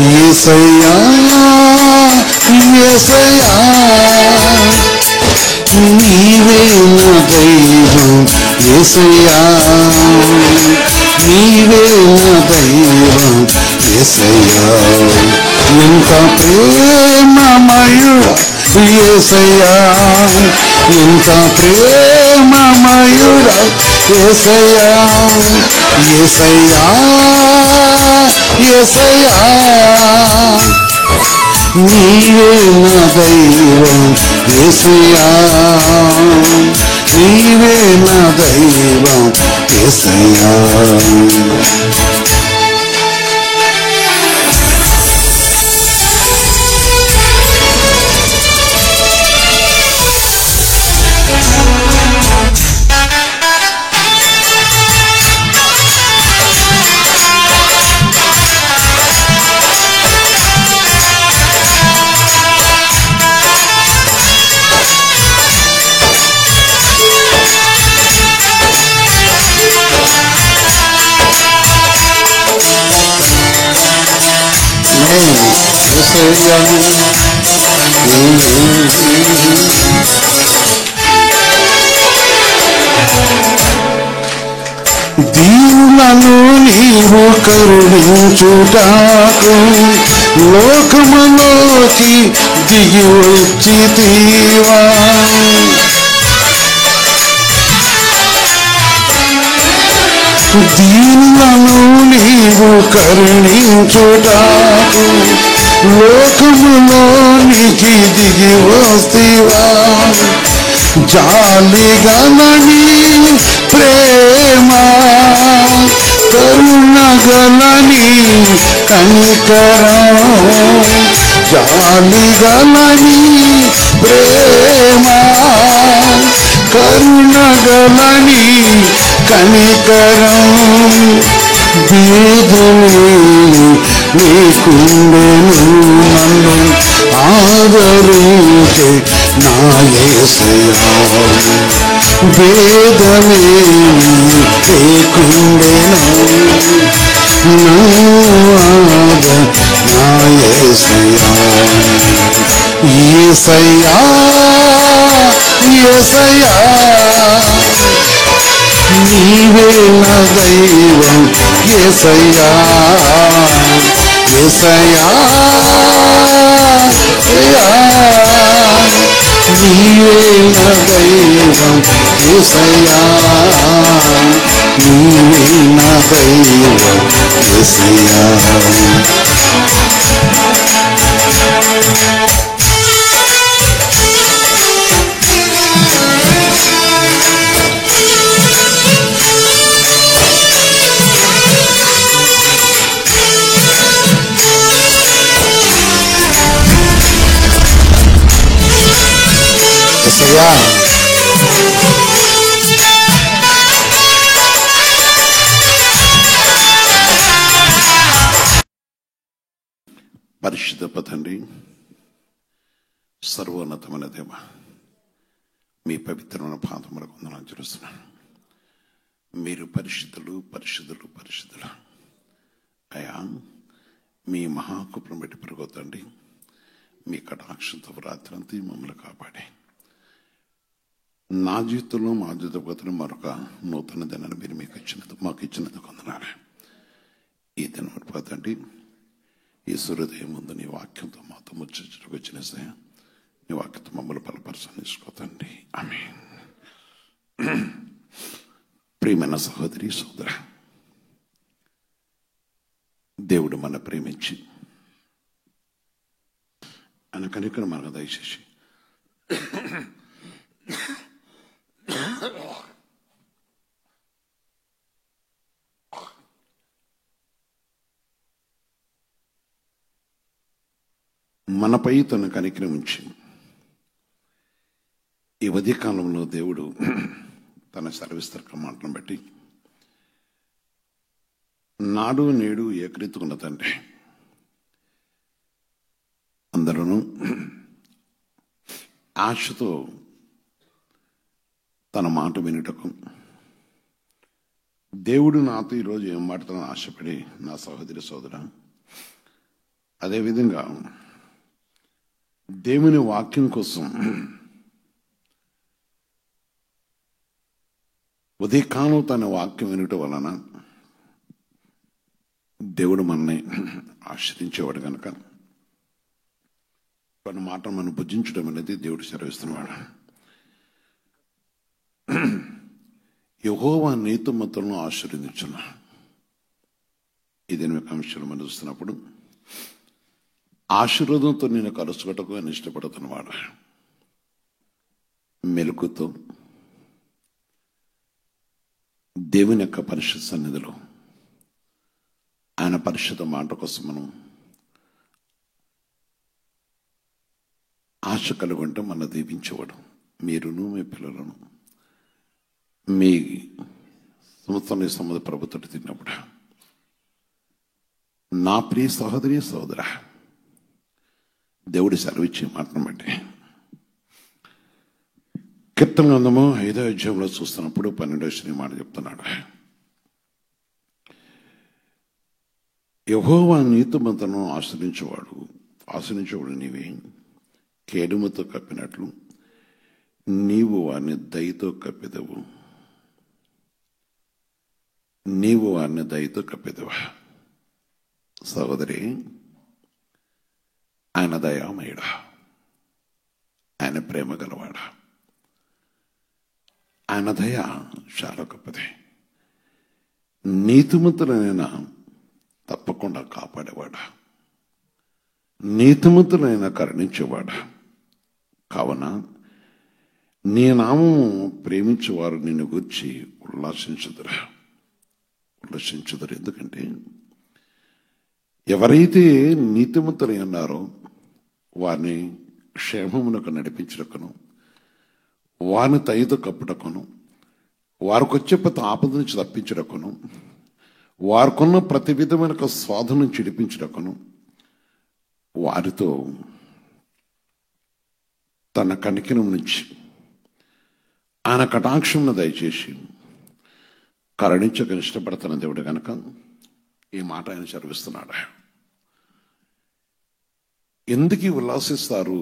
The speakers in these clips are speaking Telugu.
యేసయ్యా యేసయ్యా నీవే నా దైవం యేసయ్యా నీవే నా దైవం యేసయ్యా ఎంత ప్రేమమయుడా యేసయ్యా ఎంత ప్రేమమయుడా యేసయ్యా యేసయ్యా యేసయ్యా నీవే నా దైవం యేసయ్యా నీవే నా దైవం యేసయ్యా దీనులను నీవు కరుణించుటకు లోకములోకి దిగి వచ్చితివా దీనులను నీవు కరుణించుటకు లోకములోనికి దిగి వస్తివా జాలిగలని ప్రేమ కరుణగలని కనికరం జాలిగలని ప్రేమ కరుణగలని కనికరం భేదమే నీకుండెను నన్ను ఆదరించే నా యేసయ్యా భేదమే నీకుండెను నా యేసయ్యా యేసయ్యా యేసయ్యా నీవే నా దైవం యేసయ్యా యేసయ్యా నీవే నా దైవం యేసయ్యా నీవే నా దైవం యేసయ్యా పరిశుద్ధ తండ్రి, సర్వోన్నతమైన దేవ, మీ పవిత్రమైన పాదములకు వందనాలు చెల్లిస్తున్నాను. మీరు పరిశుద్ధులు పరిశుద్ధులు పరిశుద్ధులు అయ్యా. మీ మహాకృపను బట్టి పెరగొద్దండి. మీ కటాక్షంతో రాత్రంతా మమ్మల్ని కాపాడి నా జీవితంలో మా జీవితంలో మరొక నూతన దినాన్ని మీరు మాకు ఇచ్చినందుకు వందనాలు. ఈ దినం పడిపోతండి. ఈ సూర్యోదయం ముందు నీ వాక్యంతో మాతో ముచ్చటకు వచ్చిన నీ వాక్యంతో మమ్మల్ని బలపరచనిసుకోతండి. ఆమేన్. ప్రియమైన సహోదరి సోదర, దేవుడు మన ప్రేమించి ఆయన కనికరం మనకు దయచేసి మనపై తన కనికరం ఉంచి ఈ ఉదయకాలంలో దేవుడు తన సర్వవిస్తరక మాటను బట్టి నాడు నేడు ఏకరీతిగా తండ్రి అందరూ ఆశతో తన మాట వినుటకు దేవుడు నాతో ఈరోజు ఏం మాట్లాడని ఆశపడి నా సహోదరి సోదర, అదేవిధంగా దేవుని వాక్యం కోసం ఉదయకాలం తన వాక్యం వినటం వలన దేవుడు మనల్ని ఆశ్రయించేవాడు కనుక కొన్ని మాట మనం భుజించడం అనేది దేవుడు సెలవిస్తున్నాడు. యెహోవా నీతిమంతులను ఆశీర్వదించును. ఇది అంశాలు మనం చూస్తున్నప్పుడు ఆశీర్వాదంతో నేను కలుసుకోవటకు ఆయన ఇష్టపడుతున్నవాడు. మెలకుతో దేవుని యొక్క పరిశుద్ధ సన్నిధిలో ఆయన పరిశుద్ధ మాట కోసం మనం ఆశ కలుగుంటే మన దీవించేవాడు. మీరును మీ పిల్లలను మీ సంబంధ ప్రభుత్వం తిన్నప్పుడు నా ప్రియ సహోదరి సహోదర, దేవుడి సెలవిచ్చే మాటను బట్టి కీర్తన గ్రంథము 5వ అధ్యాయంలో చూస్తున్నప్పుడు 12వ మాట చెప్తున్నాడు. యెహోవా నీతిమంతులను ఆశ్రయించేవాడు నీవే, కేడుముతో కప్పినట్లు నీవు వారిని దయతో కప్పెదవు. సహోదరి, ఆయన దయామయుడా, ఆయన ప్రేమ గలవాడా, ఆయన దయ చాలా గొప్పది. నీతిమంతులైనా తప్పకుండా కాపాడేవాడా, నీతిమంతులైనా కరుణించేవాడా. కావున నీ నామము ప్రేమించేవారు నిన్ను గురించి ఉల్లాసించుదురు. ఎందుకంటే ఎవరైతే నీతిమంతులై ఉన్నారో వారిని క్షేమమునకు నడిపించుటకును, వారిని దయతో కప్పుటకును, వారికి వచ్చే ప్రతి ఆపద నుంచి తప్పించుటకును, వారికున్న ప్రతి విధమైన స్వాధ నుంచి విడిపించుటకును, వారితో తన కనికరం నుంచి ఆయన కటాక్షంను దయచేసి కరుణించక ఇష్టపడుతున్న దేవుడు కనుక ఈ మాట ఆయన చదివిస్తున్నాడు. ఎందుకు ఉల్లాసిస్తారు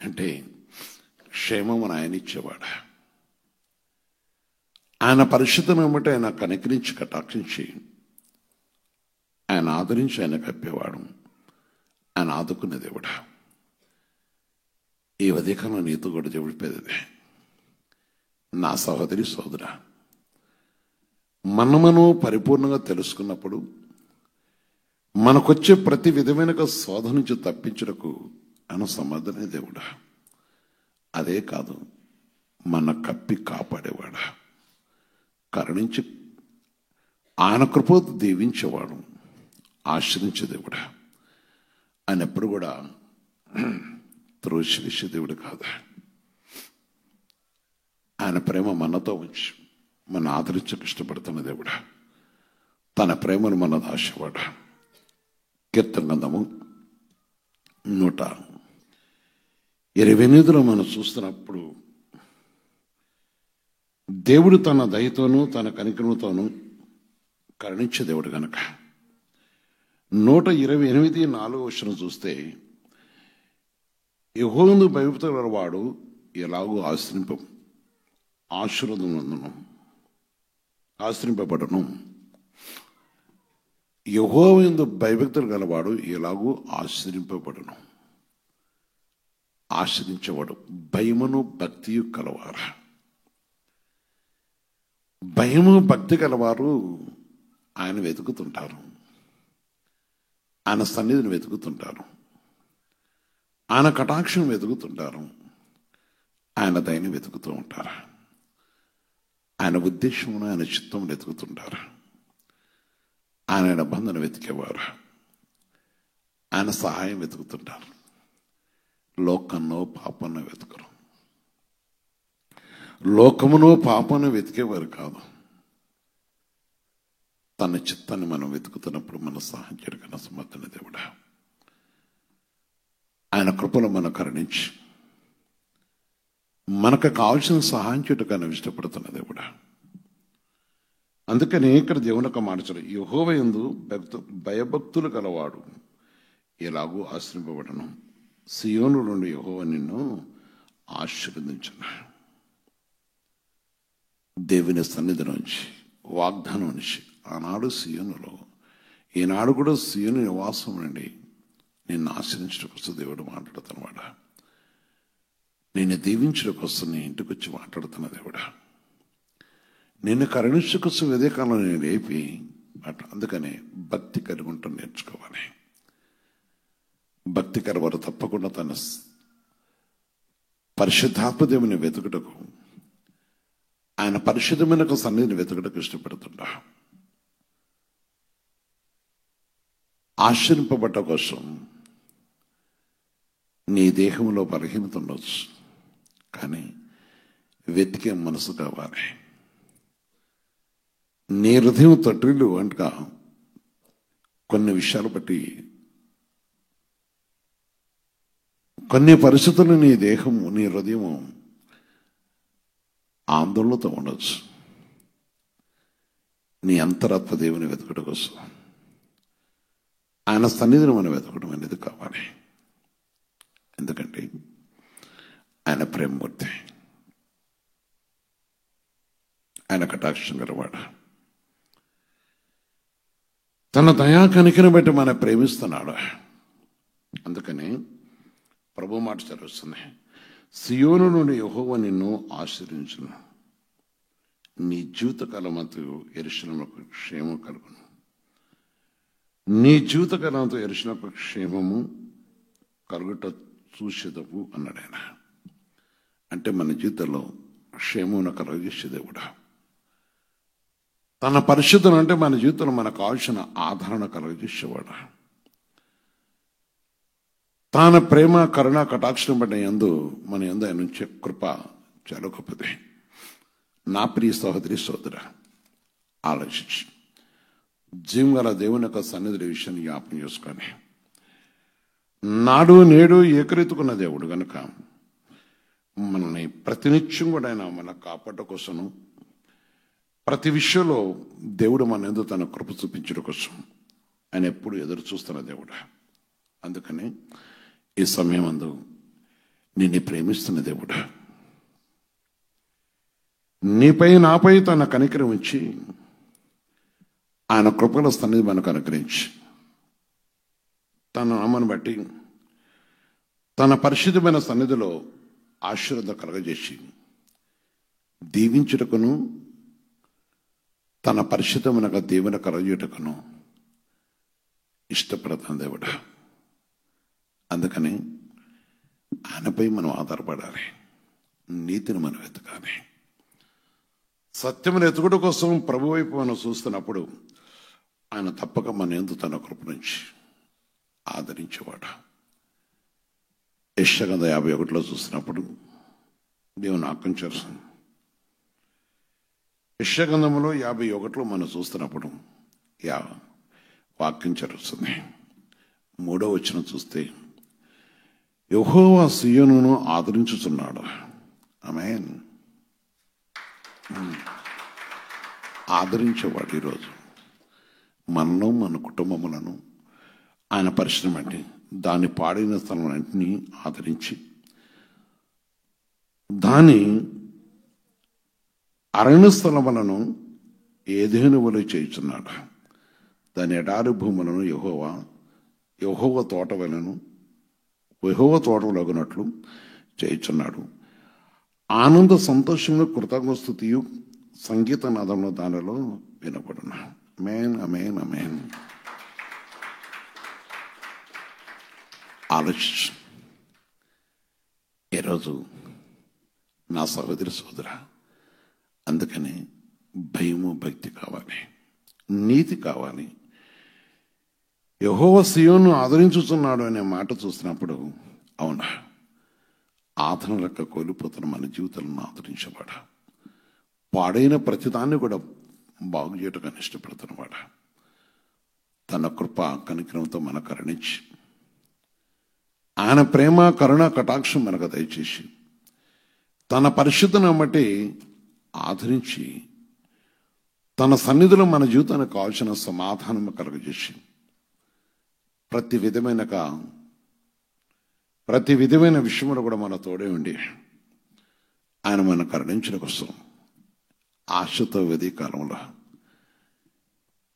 అంటే క్షేమమును ఆయన ఇచ్చేవాడు. ఆయన పరిశుద్ధను బట్టి ఆయన కనికరించి కటాక్షించి ఆయన ఆదరించి ఆయన కప్పేవాడు. ఆయన ఆదుకునే దేవుడు. ఈ ఉదయకాలం నీతో కూడా దేవుడిపోయేది. నా సహోదరి సోదర, మనము పరిపూర్ణంగా తెలుసుకున్నప్పుడు మనకొచ్చే ప్రతి విధమైన శోధన నుంచి తప్పించుటకు ఆయన సమర్థనే దేవుడా. అదే కాదు, మన కప్పి కాపాడేవాడా, కరుణించి ఆయన కృపతో దీవించేవాడు, ఆశ్రయించే దేవుడా. ఆయన ఎప్పుడు కూడా త్రోసివేసే దేవుడు కాదు. ఆయన ప్రేమ మనతో ఉంచి మన ఆదరించక ఇష్టపడుతున్న దేవుడా. తన ప్రేమను మన దాచేవాడు. కీర్తన గ్రంథము 128లో మనం చూస్తున్నప్పుడు దేవుడు తన దయతోనూ తన కనికరంతోనూ కరుణించే దేవుడు కనుక 128:4 చూస్తే యెహోవాను భయభక్తుల వాడు ఎలాగూ ఆశ్రయింపబడను. యెహోవాయందు భయభక్తులు గలవాడు ఎలాగూ ఆశ్రయించేవాడు. భయమును భక్తియు కలవారు. భయము భక్తి గలవారు ఆయన వెతుకుతుంటారు, ఆయన సన్నిధిని వెతుకుతుంటారు, ఆయన కటాక్షం వెతుకుతుంటారు, ఆయన దయని వెతుకుతూ ఉంటారు, ఆయన ఉద్దేశమును ఆయన చిత్తమును వెతుకుతుంటారు. ఆయన బంధన వెతికేవారు, ఆయన సహాయం వెతుకుతుంటారు. లోకన్నో పాపన్నో వెతకరు. లోకమునో పాపను వెతికేవారు కాదు. తన చిత్తాన్ని మనం వెతుకుతున్నప్పుడు మన సహాయం చేయడానికి సమర్థన దేవుడా, ఆయన కృపలో మనం కరుణించి మనకు కావాల్సిన సహాయం చేయడానికి ఆయన ఇష్టపడుతున్న దేవుడా. అందుకని ఇక్కడ దేవుని యొక్క మాట చూడ, యెహోవా యందు భయభక్తులు గలవాడు ఎలాగూ ఆశ్రయింపబడను. సియోను నుండి యెహోవా నిన్ను ఆశీర్వదించును. దేవుని సన్నిధి నుంచి, వాగ్దానం నుంచి ఆనాడు సియోనులో, ఈనాడు కూడా సియోను నివాసం నుండి నిన్ను ఆశ్రయించడం కోసం దేవుడు మాట్లాడుతున్నవాడా, నిన్ను దీవించడం కోసం నీ ఇంటికి వచ్చి మాట్లాడుతున్న దేవుడా, నిన్ను కరుణించడం కోసం ఇదే కాలంలో నేను లేపి అందుకనే భక్తి కలిగి ఉంటాను నేర్చుకోవాలి. భక్తి కలవారు తప్పకుండా తన పరిశుద్ధాత్మ దేవుని వెతుకుటకు, ఆయన పరిశుద్ధమైన సన్నిధిని వెతుకుటకు ఇష్టపడుతుండా. ఆశ్రయింపబడ్డ కోసం నీ దేహంలో బలహీనత ఉండవచ్చు, కానీ వెతికే మనసు కావాలి. నీ హృదయం తట్టులు అంటగా కొన్ని విషయాలు బట్టి, కొన్ని పరిస్థితులు నీ దేహము, నీ హృదయము ఆందోళనతో ఉండొచ్చు. నీ అంతరాత్మ దేవుని వెతకడం కోసం ఆయన సన్నిధిని మనం వెతకడం అనేది కావాలి. ఎందుకంటే ఆయన ప్రేమమూర్తి, ఆయన కటాక్షం గలవాడు. తన దయా కనికను బట్టి మన ప్రేమిస్తున్నాడు. అందుకని ప్రభు మాట చదువుతుంది, సియోను నుండి యెహోవా నిన్ను ఆశీర్వదించును. నీ జీవితకాలమంతా యెరూషలేముకు క్షేమం కలుగును. నీ జీవితకాలంతో యెరూషలేముకు క్షేమము కలుగుట చూసేదవు అన్నాడు ఆయన. అంటే మన జీవితంలో క్షేమమును కలుగజేసే దేవుడా, తన పరిశుద్ధం అంటే మన జీవితంలో మనకు కావాల్సిన ఆదరణ కలుగజేసేవాడు. తన ప్రేమ కరుణ కటాక్షం బట్టి యందు మన యందు ఆయన నుంచే కృప చాలా గొప్పది. నా ప్రియ సహోదరి సోదర, ఆలోచించి జీవం గల దేవుని యొక్క సన్నిధి విషయాన్ని జ్ఞాపకం చేసుకొని, నాడు నేడు ఏకరీతుకున్న దేవుడు కనుక మనల్ని ప్రతినిత్యం కూడా ఆయన మన కాపాడ కోసము, ప్రతి విషయంలో దేవుడు మన యందు తన కృప చూపించడం కోసం ఆయన ఎప్పుడు ఎదురు చూస్తున్న దేవుడు. అందుకని ఈ సమయం అందు నిన్ను ప్రేమిస్తున్న దేవుడు నీపై నాపై తన కనికరం ఉంచి, ఆయన కృపల సన్నిధి మనకు అనుగ్రహించి, తన నామాన్ని బట్టి తన పరిశుద్ధమైన సన్నిధిలో ఆశీర్వాదం కలగజేసి దీవించుటకును, తన పరిశుద్ధమైన దేవుని కలగజేయటకును ఇష్టపడుతున్న దేవుడు. అందుకని ఆయనపై మనం ఆధారపడాలి. నీతిని మనం వెతకాలి. సత్యమును ఎత్తుకుట కోసం ప్రభు వైపు మనం చూస్తున్నప్పుడు ఆయన తప్పక మన యందు తన కృప నుంచి ఆదరించేవాడు. యెషయా 51 చూసినప్పుడు దేవుని ఆజ్ఞాపించారు. యెషయా 51 మనం చూస్తున్నప్పుడు వాక్యం చదువుతుంది. 3వ వచనం చూస్తే, యెహోవా సియోనును ఆదరించుచున్నాడు. ఆమేన్. ఆదరించేవాడు ఈరోజు మనను, మన కుటుంబములను ఆయన పరిశ్రమ అంటే దాన్ని పాడిన స్థలములన్నింటినీ ఆదరించి, దాని అరణ్య స్థలములను ఏదేనువలే చేయుచున్నాడు. దాని ఎడారి భూములను యెహోవా తోటలగునట్లు చేయుచున్నాడు. ఆనంద సంతోషంలో కృతజ్ఞతాస్తుతియు సంగీత నాదంలో దానిలో వినపడును. ఆమేన్, ఆమేన్, ఆమేన్. ఆలోచించు. ఈరోజు నా సహోదరి సోదర, అందుకని భయము భక్తి కావాలి, నీతి కావాలి. యెహోవా సియోను ఆదరించుచున్నాడు అనే మాట చూసినప్పుడు, అవునా, ఆదరణ లెక్క కోల్పోతున్న మన జీవితాలను ఆదరించేవాడ, పాడైన ప్రతిదాన్ని కూడా బాగు చేయటం ఇష్టపడుతున్నవాడ, తన కృప కనికరంతో మన కరుణించి ఆయన ప్రేమ కరుణ కటాక్షం మనకు దయచేసి తన పరిశుద్ధను బట్టి ఆదరించి తన సన్నిధిలో మన జీవితానికి కావాల్సిన సమాధానం కలుగజేసి ప్రతి విధమైన విషయంలో కూడా మన తోడే ఉండి ఆయన మన కరుణించిన కోసం ఆశతో వ్యధి కాలంలో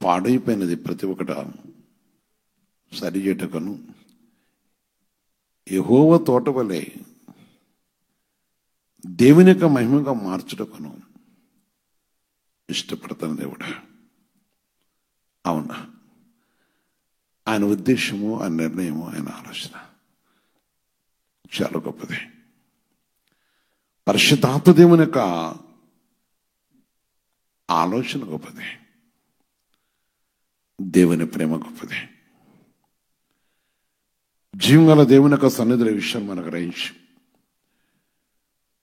పాడైపోయినది ప్రతి ఒక్కట సరిచేటకను యెహోవా తోట వలె దేవుని యొక్క మహిమగా మార్చుటకును ఇష్టపడతాను దేవుడు. అవునా, ఆయన ఉద్దేశము, ఆయన నిర్ణయము, ఆయన ఆలోచన చాలా గొప్పది. పరిశుద్ధాత్మ దేవుని యొక్క ఆలోచన గొప్పది, దేవుని ప్రేమ గొప్పది. జీవంగల దేవుని యొక్క సన్నిధుల విషయాన్ని మనకు గ్రహించి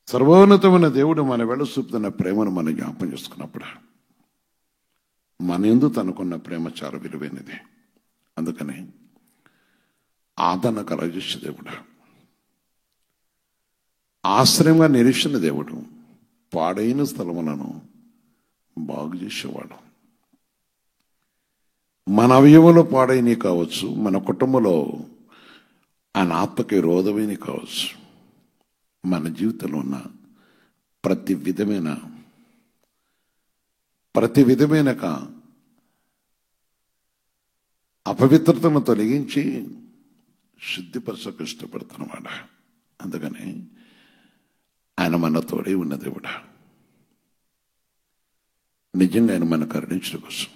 సర్వోన్నతమైన దేవుడు మన వెళ చూపుతున్న ప్రేమను మనం జ్ఞాపం చేసుకున్నప్పుడు మన యందు తనకున్న ప్రేమ చాలా విలువైనది. అందుకని ఆదరణ కలగజేసే దేవుడు, ఆశ్రయంగా నిరీక్షణ దేవుడు, పాడైన స్థలములను బాగు చేసేవాడు. మన అవయవంలో పాడైనవి కావచ్చు, మన కుటుంబంలో ఆయన ఆత్మకి విరోధమైన కావచ్చు, మన జీవితంలో ఉన్న ప్రతి విధమైన అపవిత్రతను తొలగించి శుద్ధిపరచకు ఇష్టపడుతున్నమాట. అందుకని ఆయన మన తోడే ఉన్న దేవుడు. నిజంగా ఆయన మన కరుణించడం కోసం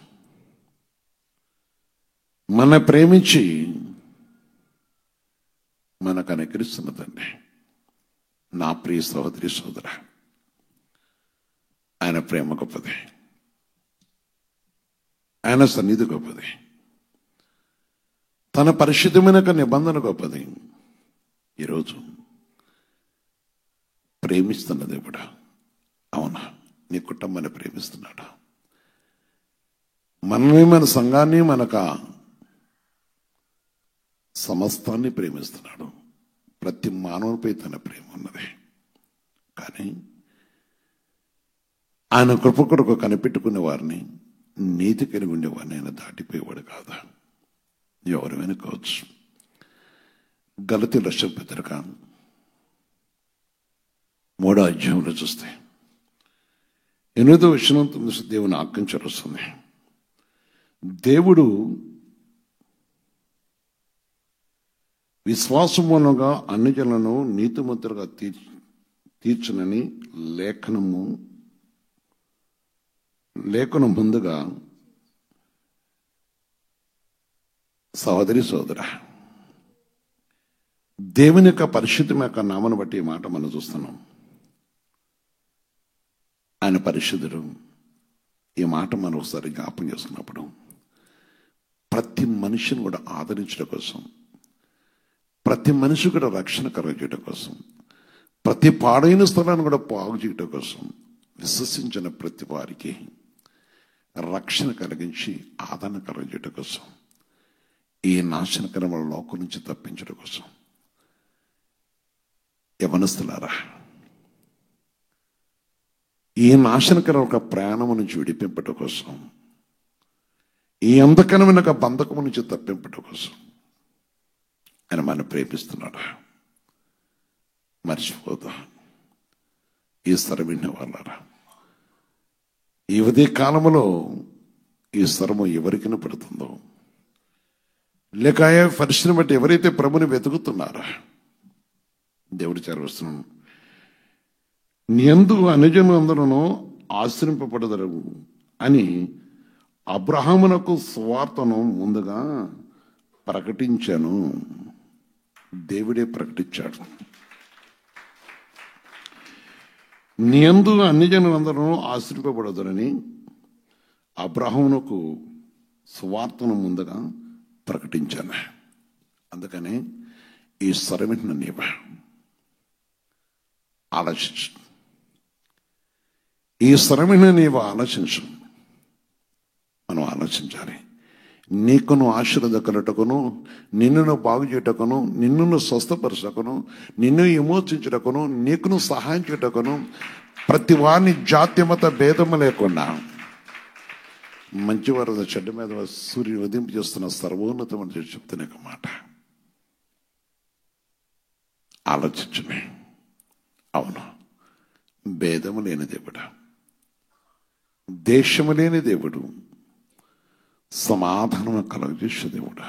మన ప్రేమించి మనకు అనుకరిస్తున్న తండ్రి. నా ప్రియ సహోదరి సోదర, ఆయన ప్రేమ గొప్పది, ఆయన సన్నిధి గొప్పది, తన పరిశుద్ధమైన నిబంధన గొప్పది. ఈరోజు ప్రేమిస్తున్న దేవుడా, అవునా, నీ కుటుంబాన్ని ప్రేమిస్తున్నాడు. మనల్ని, మన సంఘాన్ని, మనకు సమస్తాన్ని ప్రేమిస్తున్నాడు. ప్రతి మానవునిపై తన ప్రేమ ఉన్నది. కానీ ఆయన కృప కొరకు కనిపెట్టుకునే వారిని, నీతి కలిగి ఉండేవారిని ఆయన దాటిపోయేవాడు కాదా. ఎవరు వెనుకోవచ్చు. గలతీయుల రాసిన పత్రిక 3వ అధ్యాయంలో చూస్తే 8వ వచనంతో దేవుని ఆజ్ఞ వస్తుంది. దేవుడు విశ్వాసం మూలంగా అన్ని జనులను నీతిమంతులుగా తీర్చునని లేఖనం ముందుగా సహోదరి సోదర, దేవుని యొక్క పరిశుద్ధం యొక్క నామను బట్టి ఈ మాట మనం చూస్తున్నాం. ఆయన పరిశుద్ధుడు. ఈ మాట మనం ఒకసారి జ్ఞాపం చేసుకున్నప్పుడు ప్రతి మనిషిని కూడా ఆదరించడం కోసం, ప్రతి మనిషి కూడా రక్షణ కలగజేయడం కోసం, ప్రతి పాడైన స్థలాన్ని కూడా బాగు చేయడం కోసం, విశ్వసించిన ప్రతి వారికి రక్షణ కలిగించి ఆదరణ కలగజేయడం కోసం, ఈ నాశనకరమైన లోకం నుంచి తప్పించడం కోసం, యవనస్తులారా, ఈ నాశనకర ఒక ప్రయాణము నుంచి విడిపింపటం కోసం, ఈ అంధకరమైన ఒక బంధకము నుంచి తప్పింపటం కోసం ఆయన మనం ప్రేమిస్తున్నాడు. మర్చిపోదా. ఈ స్వరం విన్న వాళ్ళారా, ఈ ఉదయ కాలంలో ఈ స్వరము ఎవరికి పడుతుందో, లేక పరిస్థితిని బట్టి ఎవరైతే ప్రభుని వెతుకుతున్నారా, దేవుడి చేరవస్తున్నాను. నీ యందు అన్యజనులందరూ ఆశ్రయింపబడదరు అని అబ్రహామునకు సువార్తను ముందుగా ప్రకటించాను. దేవుడే ప్రకటించాడు. నీ యందు అన్యజనులందరూ ఆశ్రయింపబడదరని అబ్రహామునకు సువార్తను ముందుగా ప్రకటించాను. అందుకనే ఈ స్వరం వింటున్న నీవు ఆలోచించు. ఈ శ్రమని నీవు ఆలోచించు. మనం ఆలోచించాలి. నీకును ఆశీర్వాద కలుటకును, నిన్నును బాగు చేయుటకును, నిన్నును స్వస్థపరచకును, నిన్ను విమోచించుటకును, నీకును సహాయం చేయుటకును, ప్రతి వారిని జాత్యమత భేదము లేకుండా మంచివారు చెడ్డ మీద సూర్యుని ఉదయింపు చేస్తున్న సర్వోన్నతమని చెప్తున్న ఒక మాట ఆలోచించుమే. అవును, భేదము లేని దేవుడు, దేశము లేని దేవుడు, సమాధానం కలుగజేసే దేవుడు,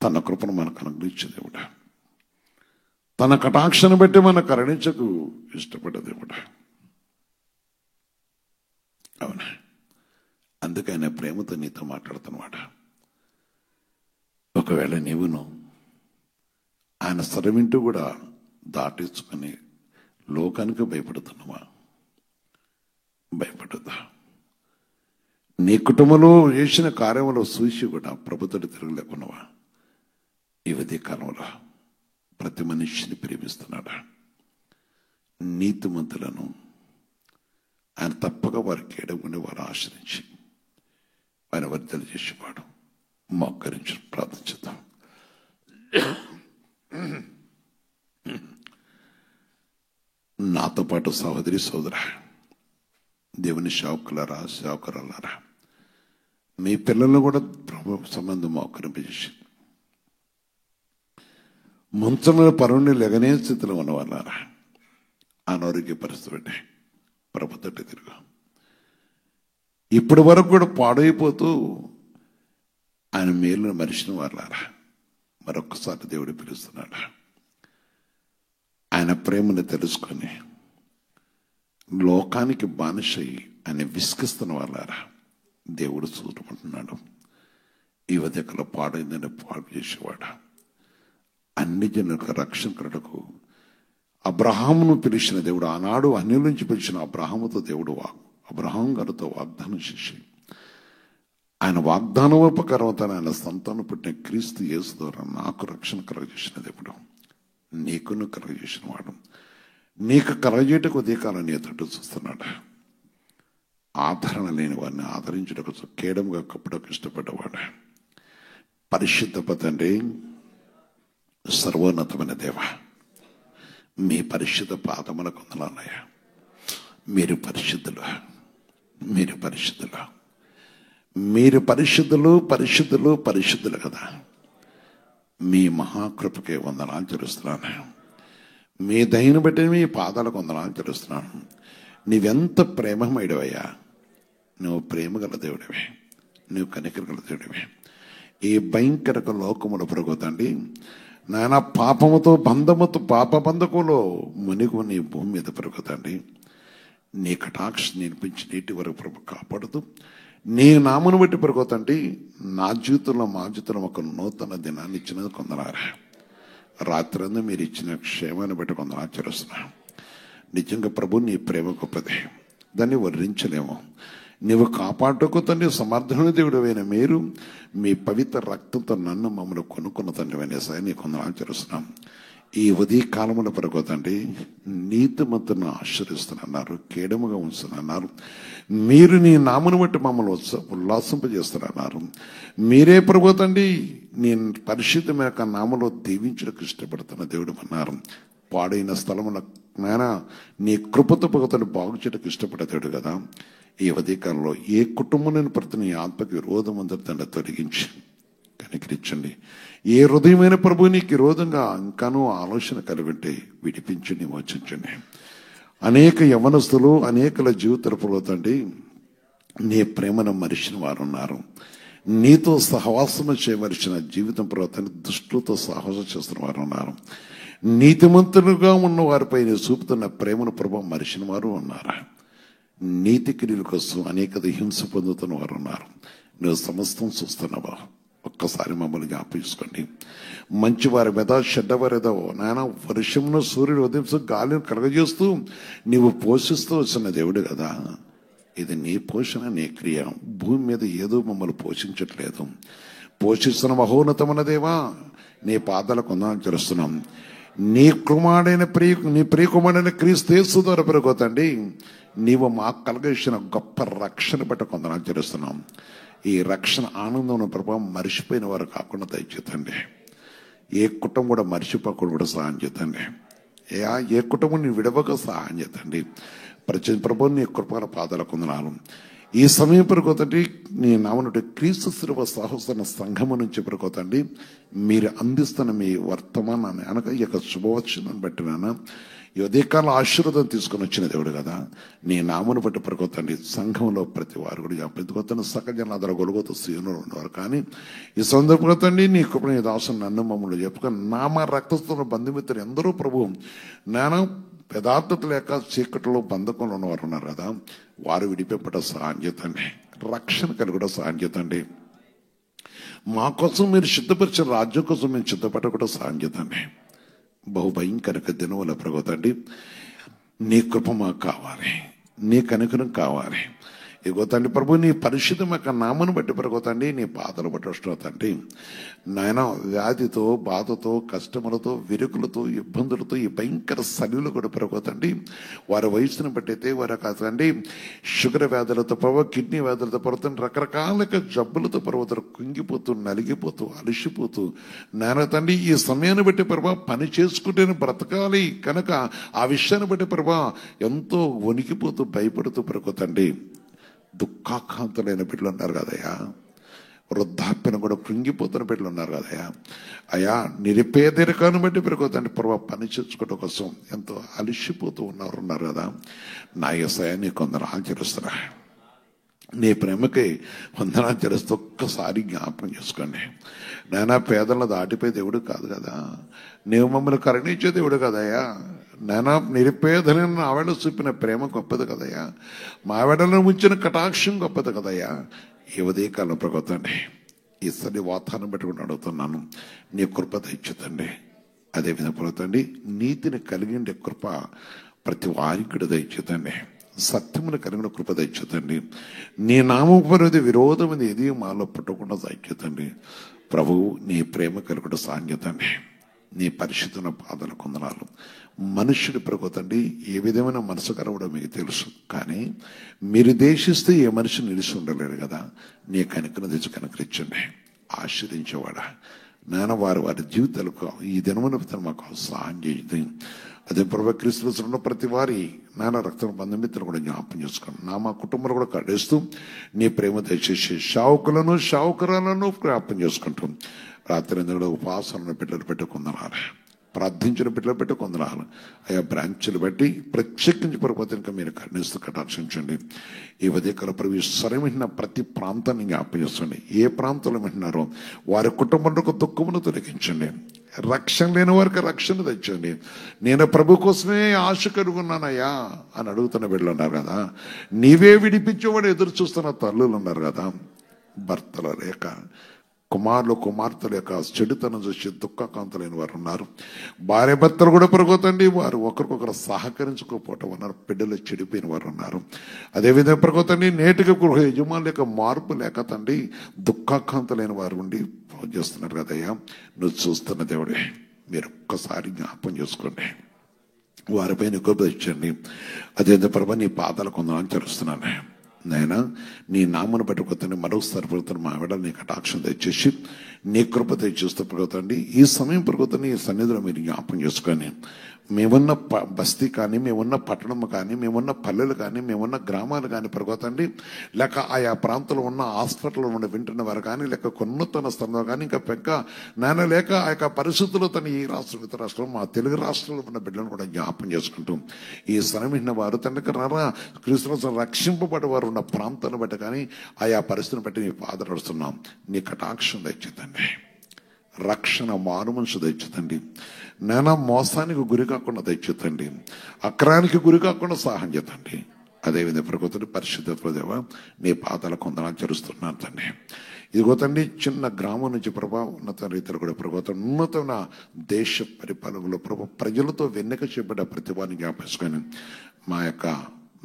తన కృపను మనకు అనుగ్రహించే దేవుడు, తన కటాక్షను బట్టి మన కరుణించకు ఇష్టపడ్డ దేవుడు. అవునా? అందుకే ఆయన ప్రేమతో నీతో మాట్లాడుతున్నమాట. ఒకవేళ నీవును ఆయన స్వరమింటూ కూడా దాటించుకొని లోకానికి భయపడుతున్నావా? భయపడద్దా? నీ కుటుంబంలో చేసిన కార్యంలో చూసి కూడా ప్రభుత్వం తిరగలేకున్నావా? ఈ ఉదయ కాలంలో ప్రతి మనిషిని ప్రేమిస్తున్నాడా? నీతిమంతులను ఆయన తప్పక వారికి ఎడగుండి వారు ఆశ్రయించి ఆయన వర్ధలు చేసేవాడు. మోకరించి ప్రార్థించుదాం. నాతో పాటు సహోదరి సోదర, దేవుని సేవకులారా, సేవకురాలారా, మీ పిల్లలను కూడా ప్రభు సంబంధం మోకరింపజేసి మంచంలో పరువుని లెగనే స్థితిలో ఉన్న వాళ్ళారా, అనారోగ్య పరిస్థితి ప్రభు తట్టు తిరుగు. ఇప్పటి వరకు కూడా పాడైపోతూ ఆయన మేలును మరిచిన వాళ్ళారా, మరొక్కసారి దేవుడు పిలుస్తున్నాడు. ఆయన ప్రేమను తెలుసుకొని లోకానికి బానిసై ఆయన విసిగిస్తున్న వాళ్ళారా, దేవుడు చూడమంటున్నాడు. ఈ ఉదయకలో పాడైందని పాడు చేసేవాడు. అన్ని జనులకు రక్షణ కలుటకు అబ్రహామును పిలిచిన దేవుడు, ఆనాడు అన్యుల నుంచి పిలిచిన అబ్రహాముతో దేవుడు అబ్రహాం గారితో వాగ్దానం చేసి ఆయన వాగ్దానోపకరంతో ఆయన సంతానం పుట్టిన క్రీస్తు యేసు ద్వారా నాకు రక్షణ కలగజేసిన దేవుడు, నీకును కలగజేసిన వాడు, నీకు కలగజేయటకు ఉదయకాలం నీ తట్టు చూస్తున్నాడు. ఆదరణ లేని వాడిని ఆదరించటకు కేడంగా కప్పటకు ఇష్టపడ్డవాడు. పరిశుద్ధ తండ్రి, సర్వోన్నతమైన దేవ, మీ పరిశుద్ధ పాదములకు వందనాలయ్యా. మీరు పరిశుద్ధులు, మీరు పరిశుద్ధులు, మీరు పరిశుద్ధులు, పరిశుద్ధులు, పరిశుద్ధులు కదా. మీ మహాకృపకే వందనాలు చెల్లిస్తున్నాను. మీ దయను బట్టి మీ పాదాలకు వందనాలు చెల్లిస్తున్నాను. నీవెంత ప్రేమమయుడవయ్యా. నువ్వు ప్రేమ గల దేవుడివే, నువ్వు కనికర గల దేవుడివే. ఈ భయంకర లోకములు ప్రభుతండి నాయన పాపముతో బంధముతో పాప బంధకులో మునిగు నీ భూమి మీద పెరుగుతండి. నీ కటాక్ష నేర్పించి నీటి వరకు ప్రభు కాపాడుతూ నీ నామను బట్టి పెరుగుతండి. నా జీవితంలో మా జీవితంలో ఒక నూతన దినాన్ని ఇచ్చినది కొందనారా. రాత్రి అందు మీరు ఇచ్చిన క్షేమాన్ని బట్టి కొందరు ఆచరిస్తున్నా. నిజంగా ప్రభు నీ ప్రేమ గొప్పదే, దాన్ని వర్ణించలేము. నీవు కాపాడుటకు తండ్రి సమర్థన దేవుడైన మీరు మీ పవిత్ర రక్తంతో నన్ను మమ్మల్ని కొనుక్కున్న తండ్రి అనేసారి నీ కొందరు ఆచరిస్తున్నాం. ఈ ఉదయ కాలముల వరకు తండ్రి నీతిమంతులను ఆశ్రయిస్తున్నారు, కేడముగా ఉంచుతున్నారు. మీరు నీ నామను బట్టి మమ్మల్ని ఉల్లాసింపజేస్తున్నారు. మీరే ప్రభు తండ్రి నీ పరిశుద్ధమైన నామలో దీవించడానికి ఇష్టపడుతున్న దేవుడు అన్నారు. పాడైన స్థలముల నాయన నీ కృపతో పగతను బాగు చేయడానికి ఇష్టపడతాడు కదా. ఈ ఉదయకాలంలో ఏ కుటుంబం ప్రతి నీ ఆత్మకి విరోధం అందరి తండ్రి తొలగించి కనికరించండి. ఏ హృదయమైన ప్రభు నీకు విరోధంగా ఇంకానూ ఆలోచన కలిగి విడిపించండి, మోచించండి. అనేక యవనస్తులు అనేకల జీవితాలు పొందుతండి నీ ప్రేమను మరిచిన వారు ఉన్నారు. నీతో సహవాసం చేయవలసిన జీవితం పొందుతండి దుష్టులతో సహవాసం చేస్తున్న వారు ఉన్నారు. నీతిమంతులుగా ఉన్న వారిపై నీ చూపుతున్న ప్రేమను ప్రభు మరిచిన వారు ఉన్నారు. నీతి క్రియల కోసం అనేక హింస పొందుతున్న వారు ఉన్నారు. నువ్వు సమస్తం చూస్తున్నావా? ఒక్కసారి మమ్మల్ని జ్ఞాపించుకోండి. మంచివారి మీద చెడ్డవారేదో నాయన వర్షంలో సూర్యుడు ఉదయించు గాలిని కలగజేస్తూ నీవు పోషిస్తూ వచ్చిన దేవుడు కదా. ఇది నీ పోషణ, నీ క్రియ. భూమి మీద ఏదో మమ్మల్ని పోషించట్లేదు. పోషిస్తున్న మహోన్నతమైన దేవా నీ పాదాలకు వందనాలు చేస్తున్నాం. నీ ప్రియకుమారుడైన క్రీస్తు యేసు ద్వారా ప్రభు తండ్రి నీవు మాకు కలగేసిన గొప్ప రక్షణ బట్టి కొందరు ఆచరిస్తున్నాం. ఈ రక్షణ ఆనందం ప్రభావం మర్చిపోయిన వారు కాకుండా దయచేతండి. ఏ కుటుంబం కూడా మర్చిపోకుండా కూడా సహాయం చేతండి. ఏ కుటుంబం నీ విడవక సహాయం చేతండి. ప్రతి ప్రభు నీ కృపల పాదాల కొందనాలు ఈ సమయం పెరుగుతండి. నీ నామనుడి క్రీస్తు శిలువ సహోదర సంఘము నుంచి పెరుగుతండి మీరు అందిస్తున్న మీ వర్తమానాన్ని అనగా ఈ యొక్క శుభవచనాన్ని బట్టి నాన్న ఈ ఉదయకాల ఆశీర్వాదం తీసుకుని వచ్చిన దేవుడు కదా, నీ నామను బట్టి పెరుగుతండి. సంఘంలో ప్రతి వారు కూడా ప్రతికొత్తన సకల జనాదర గొలుగొత సీనులు ఉన్నవారు కానీ ఈ సందర్భంగా తండ్రి నీ కృపణ దాసుని నన్ను మమ్మల్ని చెప్పుకొని నామ రక్తస్థుల బంధుమిత్రులు ఎందరో ప్రభు నాన్న యథార్థత లేక చీకట్లో బంధకంలో ఉన్నవారు ఉన్నారు కదా, వారు విడిపెప్పట సహాయం చేతండి. రక్షణ కలిగి సహాయం చేతండి. మా కోసం మీరు సిద్ధపరిచిన రాజ్యం కోసం మేము సిద్ధపడ కూడా సహాయం చేతండి. బహుభయంకరక దినముల ప్రగోతండి నీ కృప మాకు కావాలి, నీ కనుకరం కావాలి. ఇగో తండ్రి ప్రభు నీ పరిశుద్ధం యొక్క నామను బట్టి ప్రగోతండి నీ పాదలు బట్టి వస్తుందండి నాయన వ్యాధితో బాధతో కష్టములతో విరుకులతో ఇబ్బందులతో ఈ భయంకర శరీరులు కూడా పెరగతండి. వారి వయసును బట్టయితే వారు కాదండి షుగర్ వ్యాధులతో ప్రభావ కిడ్నీ వ్యాధులతో పడుతుంది రకరకాల జబ్బులతో పర్వతాలు కుంగిపోతూ నలిగిపోతూ అలసిపోతూ నాయన తండ్రి ఈ సమయాన్ని బట్టి ప్రభావ పని చేసుకుంటేనే బ్రతకాలి కనుక ఆ విషయాన్ని బట్టి ప్రభావ ఎంతో వణికిపోతూ భయపడుతూ పెరుగుతండి. దుఃఖాకాంతులైన బిడ్డలు ఉన్నారు కదయ్యా, వృద్ధాప్యను కూడా కృంగిపోతున్న బిడ్డలు ఉన్నారు కదయ్యా. అయ్యా నిరుపేదరికాన్ని బట్టి పెరుగుతండి ప్రభావ పని చేసుకోవడం కోసం ఎంతో అలిసిపోతూ ఉన్నారు కదా. నా యేసయ్యా కొందరు ఆచరిస్తున్నా నీ ప్రేమకి వందనాచరిస్తూ ఒక్కసారి జ్ఞాపకం చేసుకోండి. నాయన పేదలను దాటిపోయే దేవుడు కాదు కదా, నీవు మమ్మల్ని కరుణించే దేవుడు కదయ్యా. నాయన నిరుపేదలను ఆవిడ చూపిన ప్రేమ గొప్పది కదయ్యా, మా ఆవిడలను ఉంచిన కటాక్షం గొప్పది కదయ్యా. ఈ ఉదయకాలం ప్రగొత్తండి ఈ సరి వాతావరణం పెట్టుకుని అడుగుతున్నాను, నీ కృప దయచేతండి. అదేవిధంగా ప్రగొత్తండి నీతిని కలిగిండే కృప ప్రతి వారికి దయచేతండి. సత్యమును కలిగిన కృప దయచేతండి. నీ నామపరిధి విరోధం ఏది మాలో పుట్టకుండా దయచేతండి. ప్రభువు నీ ప్రేమ కలుగుట సాంగతండి. నీ పరిశుద్ధన పాదల కొందనాలు. మనుష్యుడి ప్రగతండి ఏ విధమైన మనసు కలవడం మీకు తెలుసు, కానీ మీరు దేశిస్తే ఏ మనిషి నిలిచి ఉండలేరు కదా. నీ కనుకను తెచ్చి కనుకరించండి. ఆశ్రయించేవాడా నాన్న వారి జీవితాలకు ఈ దినమున మాకు సహాయం చేయండి. అదే ప్రభు క్రీస్తులో ఉన్న ప్రతి వారి నాన్న రక్త బంధుమిత్రులు కూడా జ్ఞాపకం చేసుకోండి. మా కుటుంబాలు కూడా కడేస్తూ నీ ప్రేమ దయచేసి షావుకురాలను జ్ఞాపకం చేసుకుంటాం. రాత్రి ఎందులో ఉపవాసాలను బిడ్డలు పెట్టుకుందనాలి, ప్రార్థించిన బిడ్డలు పెట్టుకుందనాలి. ఆయా బ్రాంచ్లు బట్టి ప్రత్యేకించి పరపతిగా మీరు కరుణిస్తూ కటాక్షించండి. ఈ ఉదయకాల ప్రవేశం వింటున్న ప్రతి ప్రాంతాన్ని జ్ఞాపకం చేస్తుంది. ఏ ప్రాంతంలో వింటున్నారో వారి కుటుంబంలో దుఃఖమును తొలగించండి. రక్షణ లేని వారికి రక్షణ తెచ్చండి. నేను ప్రభు కోసమే ఆశ కలుగున్నానయ్యా అని అడుగుతున్న బిడ్డలు ఉన్నారు కదా, నీవే విడిపించేవాడు ఎదురు చూస్తున్న తల్లులు ఉన్నారు కదా. భర్తల లేక కుమార్తెల యొక్క చెడుతనం చూసి దుఃఖకాంతులైన వారు ఉన్నారు. భార్య భర్తలు కూడా పెరగొతండి వారు ఒకరికొకరు సహకరించుకోకపోవటం ఉన్నారు. బిడ్డలు చెడిపోయిన వారు ఉన్నారు. అదేవిధంగా పెరగొతండి నేటికి గృహ యజమానుల యొక్క మార్పు లేక తండ్రి దుఃఖకాంతులైన వారు ఉండి చేస్తున్నారు కదయ్యా. నువ్వు చూస్తున్న దేవుడే, మీరు ఒక్కసారి జ్ఞాపకం చేసుకోండి. వారిపైన కృప తెచ్చండి. అదే ప్రభా నీ పాదాలు కొందరు చరుస్తున్నాను నాయన. నీ నామను పట్టుకొద్దని మరొకసారి పడుతున్న మా ఆవిడ నీ కటాక్షం తెచ్చేసి నీ కృప తెచ్చేస్తూ పడుగుతండి. ఈ సమయం పడుగుతున్న ఈ సన్నిధిలో మీరు జ్ఞాపకం చేసుకొని మేమున్న బస్తీ కానీ, మేమున్న పట్టణం కానీ, మేమున్న పల్లెలు కానీ, మేమున్న గ్రామాలు కానీ పడుకోతండి, లేక ఆయా ప్రాంతంలో ఉన్న హాస్పిటల్లో ఉన్న వింటున్న వారు కానీ, లేక కొన్నతన స్థలంలో కానీ, ఇంకా పెక్క నాన్న లేక ఆ యొక్క పరిస్థితుల్లో తన ఈ రాష్ట్రం ఇతర రాష్ట్రం మా తెలుగు రాష్ట్రంలో ఉన్న బిడ్డలను కూడా జ్ఞాపకం చేసుకుంటూ ఈ స్థలమిన్న వారు తండ్రికి రారా క్రీస్తు రక్షింపబడి వారు ఉన్న ప్రాంతాన్ని బట్టి కానీ ఆయా పరిస్థితిని బట్టి నీ పాదపడుతున్నాం. నీ కటాక్షం తెచ్చేదండి. రక్షణ మారు మనసు తెచ్చుతండి. నానా మోసానికి గురి కాకుండా తెచ్చుతండి. అక్రానికి గురి కాకుండా సహాయం చేతండి. అదేవిధంగా ప్రకృతిని పరిశుద్ధ దేవ నీ పాదాల కొందనాలు చరుస్తున్నాను తండ్రి. ఇదిగో తండ్రి చిన్న గ్రామం నుంచి ప్రభా ఉన్నత రీతిలో కూడా ప్రభావ ఉన్నతమైన దేశ పరిపాలనలో ప్రభావ ప్రజలతో వెన్నెక చేపడ్డ ప్రతిభాన్ని జ్ఞాపించుకొని మా యొక్క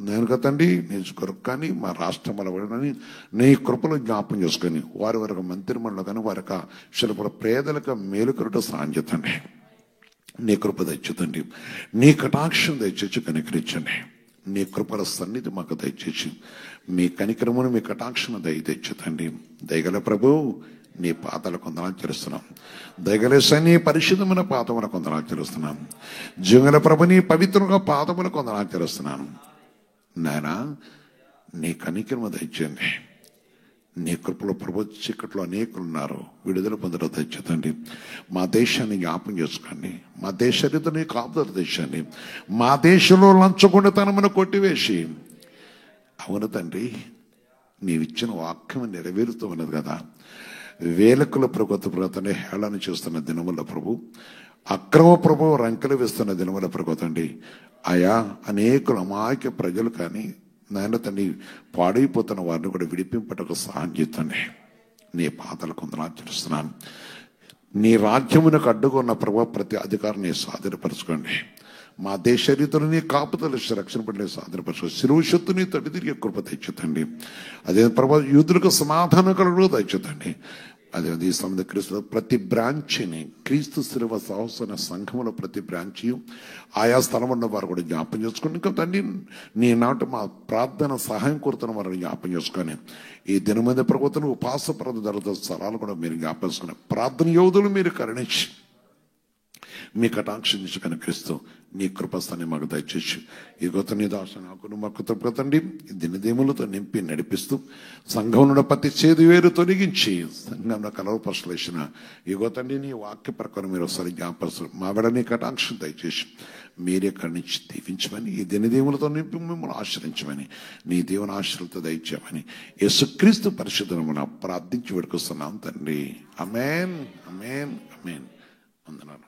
నేను కదండి నేను కొరకు కానీ మా రాష్ట్రంలో కానీ నీ కృపలో జ్ఞాపం చేసుకొని వారి వరకు మంత్రిమండలి కానీ వారి యొక్క శిల్పల పేదలకు మేలుకరుట సాంజతండి. నీ కృప దయచేతండి, నీ కటాక్షం దయచేసి కనికరించండి. నీ కృపల సన్నిధి మాకు దయచేసి మీ కనికరమును మీ కటాక్షను దయచేతండి. దయగల ప్రభు నీ పాదాల కొందనాలు చేస్తున్నాం. దయగలేస నీ పరిశుద్ధమైన పాదముల కొందనాలు చేస్తున్నాం. జీవన ప్రభు నీ పవిత్రంగా పాదముల కొందనాలు చేస్తున్నాను. నాయనా నీ కనికరము దయచేయండి. నీ కృపలో ప్రభు చీకట్లో అనేకులు ఉన్నారు, విడుదల పొందడం దయచేతండి. మా దేశాన్ని జ్ఞాపం చేసుకోండి. మా దేశ రీతిని కాపుదల దేశాన్ని మా దేశంలో లంచగొండతనమును కొట్టివేసి, అవును తండ్రి నీవిచ్చిన వాక్యం నెరవేరుతూ ఉన్నది కదా. వేలకుల ప్రభుత్వనే హేళన చేస్తున్న దినముల ప్రభు, అక్రమ ప్రభు రంకెలు వేస్తున్న దినముల ప్రభు తండ్రి, ఆయా అనేకులు అమాయక ప్రజలు కానీ నాయన తండ్రి పాడైపోతున్న వారిని కూడా విడిపింపటకు సహాయం చేతండి. నీ పాదాల కొందనాలు చేస్తున్నాను. నీ రాజ్యమునకు అడ్డుకున్న ప్రభు ప్రతి అధికారిని స్వాధీనపరచుకోండి. మా దేశ రీతులు నీ కాపుదల రక్షణ పడిన స్వాధీనపరచుకోండి. శిరువు శక్తుని తడి తిరిగి కృప తెచ్చుతండి. అదే ప్రభు యూదులకు సమాధానం కలుగు తెచ్చుతండి. అదే ఈ సమయంలో క్రీస్తు ప్రతి బ్రాంచిని క్రీస్తు శిలువ సహోదర సంఘములో ప్రతి బ్రాంచి ఆయా స్థలం ఉన్న వారు కూడా జ్ఞాపం చేసుకుని, ఇంకా తండ్రి నీ నాటు మా ప్రార్థన సహాయం కోరుతున్న వారిని జ్ఞాపం చేసుకొని, ఈ దినమంది ప్రభుత్వం ఉపాస జరుగుతున్న స్థలాలు కూడా మీరు జ్ఞాపం చేసుకుని, ప్రార్థన యోధులు మీరు కరుణించి మీ కటాక్షించి కనిపిస్తూ నీ కృపస్థాన్ని మాకు దయచేసి ఈ గొప్ప నీ దాస నాకు మాకు తప్పతండి దినదేములతో నింపి నడిపిస్తూ సంఘం నుండి ప్రతి చేదు వేరు తొలగించి సంఘంలో కలవపరచలేసిన ఈ గొప్పండి నీ వాక్య ప్రకారం మీరు ఒకసారి జ్ఞాపరుస్తారు. మా వెడ నీ కటాక్షం దయచేసి మీరే కరుణించి దీవించమని, ఈ దినదేములతో నింపి మిమ్మల్ని ఆశ్రయించమని, నీ దేవుని ఆశ్రయంతో దయచేయమని యేసుక్రీస్తు పరిశుద్ధమున ప్రార్థించి వేడుకొస్తున్నాం తండ్రి. ఆమేన్, ఆమేన్, ఆమేన్. వందనాలు.